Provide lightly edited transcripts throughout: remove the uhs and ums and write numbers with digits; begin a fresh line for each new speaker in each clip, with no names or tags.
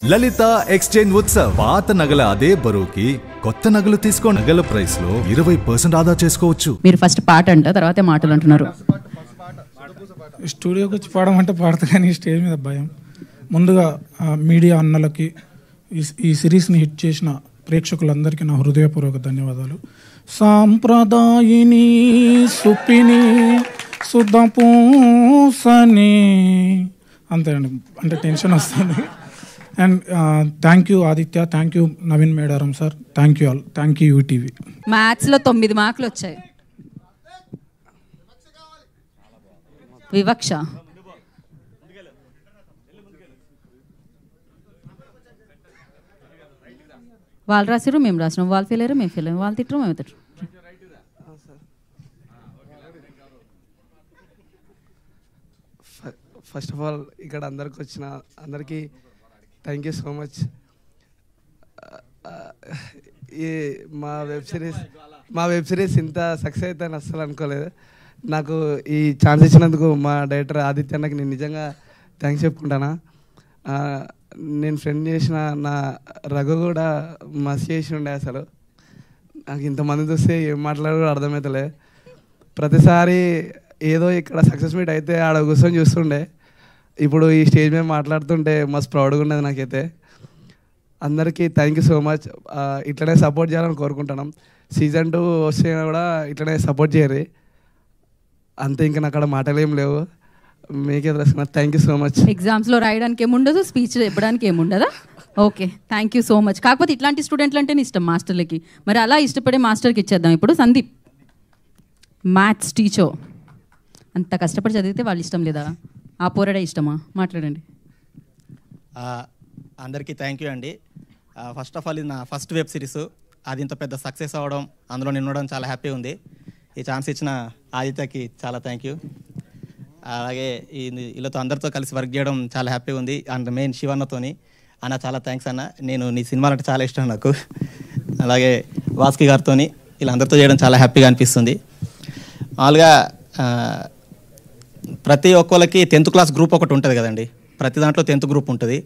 లలిత exchange Utsav పాత నగల అదే బరువుకి కొత్త నగలు తీసుకో నగల ప్రైస్ లో 20% ఆదా చేసుకోవచ్చు.
మీరు ఫస్ట్ పాట అంట తర్వాత మాటలు అంటున్నారు.
స్టూడియోకి వచ్చి పాడమంటే పాడతా కానీ స్టేజ్ మీద భయం. ముందుగా మీడియా అన్నలకి ఈ సిరీస్ని హిట్ చేసిన ప్రేక్షకులందరికీ నా హృదయపూర్వక ధన్యవాదాలు. సాంప్రదాయిని సుప్పిని సుధపూసని అంతే అండి, అంటే టెన్షన్ వస్తుంది. And thank you Aditya, thank you Naveen Medaram sir, thank you all, thank you UTV.
మ్యాథ్స్లో 9 మార్కులు వచ్చాయి. వివక్ష వాళ్ళు రాసిరు, మేము రాసినాం. వాళ్ళు ఫెయిల్ అయ్యారు, మేము ఫెయిల్ అయ్యాం. వాళ్ళు తిట్టరు, మేము తిట్టరు.
ఫస్ట్ ఆఫ్ ఆల్ ఇక్కడ అందరికీ థ్యాంక్ యూ సో మచ్. ఈ మా వెబ్ సిరీస్ ఇంత సక్సెస్ అవుతుందని అస్సలు అనుకోలేదు. నాకు ఈ ఛాన్స్ ఇచ్చినందుకు మా డైరెక్టర్ ఆదిత్య అన్నకి నేను నిజంగా థ్యాంక్స్ చెప్పుకుంటానా. నేను ఫ్రెండ్ చేసిన నా రఘు కూడా మస్తు చేసి ఉండే. అసలు నాకు ఇంతమంది చూస్తే ఏం మాట్లాడో అర్థమవుతలే. ప్రతిసారి ఏదో ఇక్కడ సక్సెస్ మీట్ అయితే ఆడ కూర్చొని చూస్తుండే. ఇప్పుడు ఈ స్టేజ్ మీద మాట్లాడుతుంటే మస్తు ప్రౌడ్గా ఉన్నది నాకైతే. అందరికీ థ్యాంక్ యూ సో మచ్. ఇట్లనే సపోర్ట్ చేయాలని కోరుకుంటున్నాం. సీజన్ 2 వస్తే కూడా ఇట్లనే సపోర్ట్ చేయరు. అంతే, ఇంకా నాకు అక్కడ మాటలు ఏం లేవు. మీకే తెలుసు. Thank you so much.
ఎగ్జామ్స్లో రాయడానికి ఏముండదు, స్పీచ్ చెప్పడానికి ఏముండదా? Okay, thank you so much. కాకపోతే ఇట్లాంటి స్టూడెంట్లు అంటేనే ఇష్టం మాస్టర్లకి. మరి అలా ఇష్టపడే మాస్టర్కి ఇచ్చేద్దాం. ఇప్పుడు సందీప్, మ్యాథ్స్ టీచర్, అంత కష్టపడి చదివితే వాళ్ళు ఇష్టం లేదా? ఆ పోరాడే ఇష్టమా? మాట్లాడండి.
అందరికీ థ్యాంక్ యూ అండి. ఫస్ట్ ఆఫ్ ఆల్ ఇది నా ఫస్ట్ వెబ్ సిరీస్. అది ఇంత పెద్ద సక్సెస్ అవ్వడం, అందులో నేను ఉండడం చాలా హ్యాపీ ఉంది. ఈ ఛాన్స్ ఇచ్చిన ఆదిత్యకి చాలా థ్యాంక్ యూ. అలాగే వీళ్ళతో అందరితో కలిసి వర్క్ చేయడం చాలా హ్యాపీగా ఉంది. అండ్ మెయిన్ శివన్నతోని అన్న చాలా థ్యాంక్స్ అన్న. నేను నీ సినిమాలు అంటే చాలా ఇష్టం నాకు. అలాగే వాస్కి గారితో వీళ్ళందరితో చేయడం చాలా హ్యాపీగా అనిపిస్తుంది. మామూలుగా ప్రతి ఒక్కరికి 10th క్లాస్ గ్రూప్ ఒకటి ఉంటుంది కదండి. ప్రతి దాంట్లో 10th గ్రూప్ ఉంటుంది.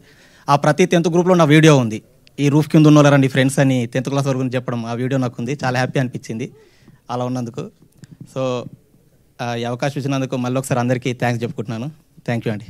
ఆ ప్రతి 10th గ్రూప్లో నా వీడియో ఉంది. ఈ రూఫ్ కింద ఉన్నోళ్ళండి ఫ్రెండ్స్ అని 10th క్లాస్ వరకు చెప్పడం, ఆ వీడియో నాకు ఉంది. చాలా హ్యాపీ అనిపించింది అలా ఉన్నందుకు. సో ఈ అవకాశం ఇచ్చినందుకు మళ్ళీ ఒకసారి అందరికీ థ్యాంక్స్ చెప్పుకుంటున్నాను. థ్యాంక్ యూ అండి.